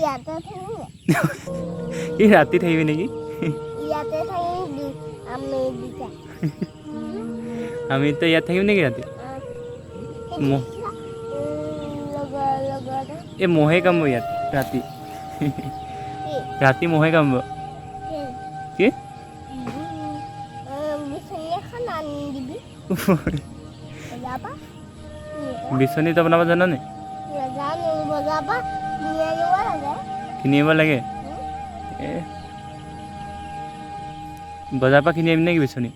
ইয়াতে থাকিম এই ৰাতি থাকিবি নেকি ইয়াতে থাকিম আমি দুটা আমি তো ইয়াত থাকিম নেকি ৰাতি এই মহে কামব ইয়াত ৰাতি ৰাতি মহে কামব কি বিচনী তো বনাব জান নে কিনিব লাগে বজাৰ পৰা কিনি আনিম নেকি বিচনী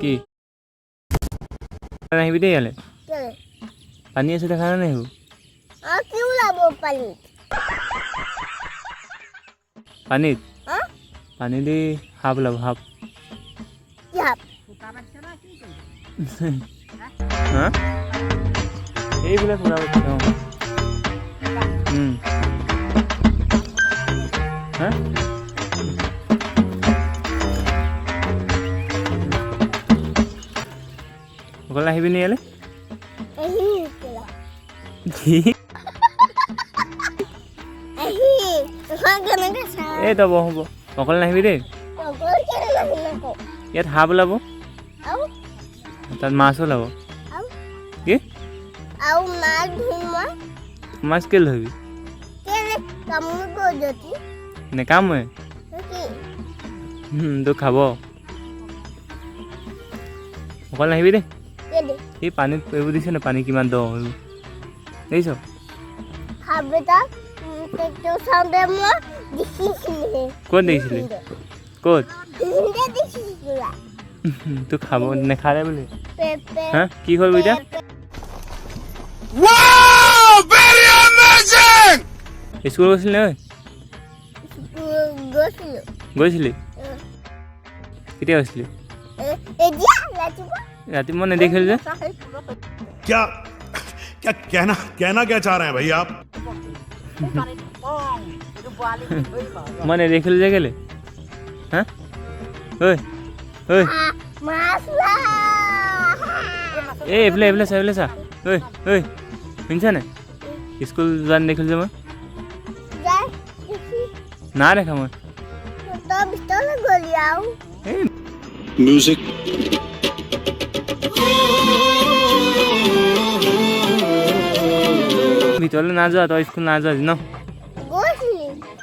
কি আহিবি দেই ইয়ালৈ পানী আছে দেখা নাই সেইবোৰ পানীত পানী দি সাপ ওলাব সাপ এইবিলাক ওলাব অকলে আহিবি নি ইয়ালৈ এই তই বহব অকলে নাহিবি দেই ইয়াত সাপ ওলাব তাত মাছ ওলাব কি মাছ কেলে ধৰিবি নেকামে তোক খাব অকলে নাহিবি দেই এই পানীত পৰিব দিছে ন পানী কিমান দ দেখিছ ক'ত দেখিছিলি ক'ত তোক খাব নেখালে বুলি হা কি হ'ল এতিয়া স্কুল গৈছিলি নে গৈছিলি কেতিয়া গৈছিলি रात में नहीं देखे क्या क्या कहना क्या चाह रहे हैं भैया आप मैंने देख लीजिए गेले हाँ ओए ओए ए एवले सा ओए ओए मिनसा ने स्कूल जान देख लीजिए मैं ना देखा मैं म्यूजिक ভিতৰলৈ না যোৱা তই স্কুল না যোৱা ন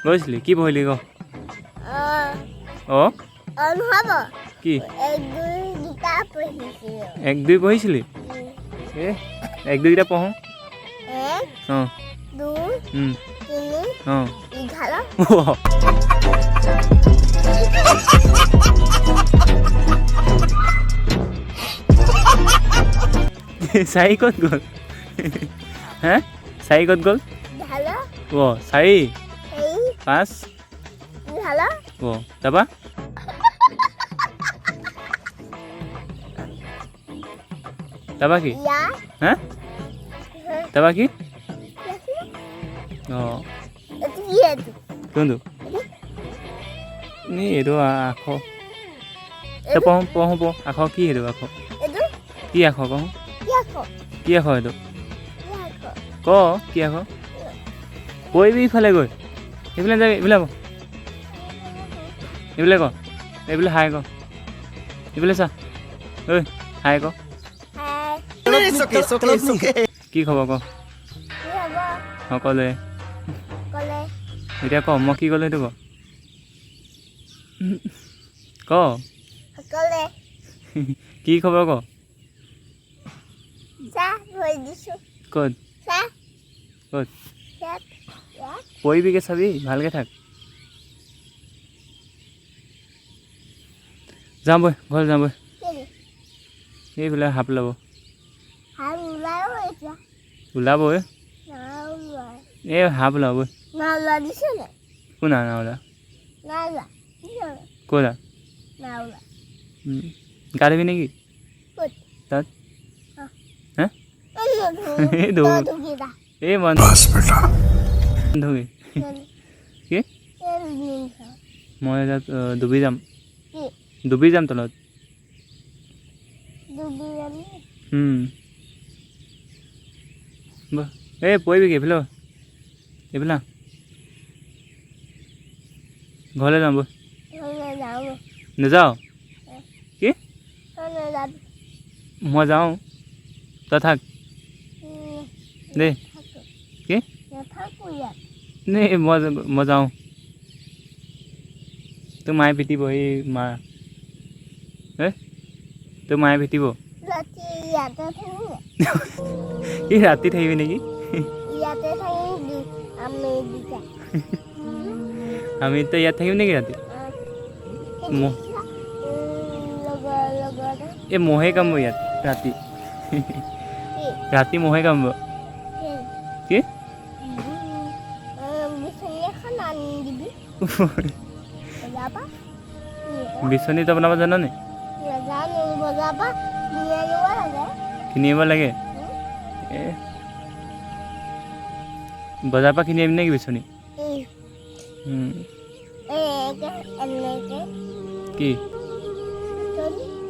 গৈছিলি কি পঢ়িলি ক কি 1-2 পঢ়িছিলি এক দুইটা পঢ়ো চাৰি ক'ত গ'ল হে চাৰি ক'ত গ'ল 4 5 তাৰপৰা কি হে তাৰপৰা কি কোনটো নি এইটো আখৰ পঢ়ো আখৰ কি সেইটো আখৰ কি আখৰ কওঁ কি আখৰ এইটো ক কি আখৰ কৈবি ইফালে গৈ এইবিলাক যাবি এইবিলাক ক এইবিলাক হাই ক এইবিলাক চা ঐ হাই ক কি খবৰ ক ক'লে এতিয়া ক মই কি ক'লো সেইটো ক কি খবৰ ক ক'ত ক'ত পঢ়িবিকে চাবি ভালকৈ থাক যাম বৈ ঘৰ যাম বৈ এইবিলাক সাপ ওলাব এই সাপ ওলাব কোনা না ওলা ক'লা গা ধুবি নেকি তাত হা এই মন ধুবি কি মই তাত ডুবি যাম তলত এই পৰিবিগৈ এইফালে এইফালে ঘৰলৈ যাওঁ বৈ যাওঁ নাযাওঁ কি নাযাবি মই যাওঁ তই থাক দেই কি নাথাকো ইয়াত নে মই যাওঁ তোৰ মায়ে পিটিব এই মা তোৰ মায়ে পিটিব ৰাতি ইয়াতে থাকিম এই ৰাতি থাকিবি নেকি ইয়াতে থাকিম আমি দুটা আমিতো ইয়াত থাকিম নেকি ৰাতি লগতে এই মহে কামব ইয়াত ৰাতি ৰাতি মহে কামব কি বিচনী এখন আনি দিবি বজাবা বিচনীটো বনাব জাননে নাজানো বজাবা কিনি আনিব লাগে কিনিব লাগে এই বজাৰৰ পৰা কিনি আনিম নেকি বিচনী এনেকে কি বিচনী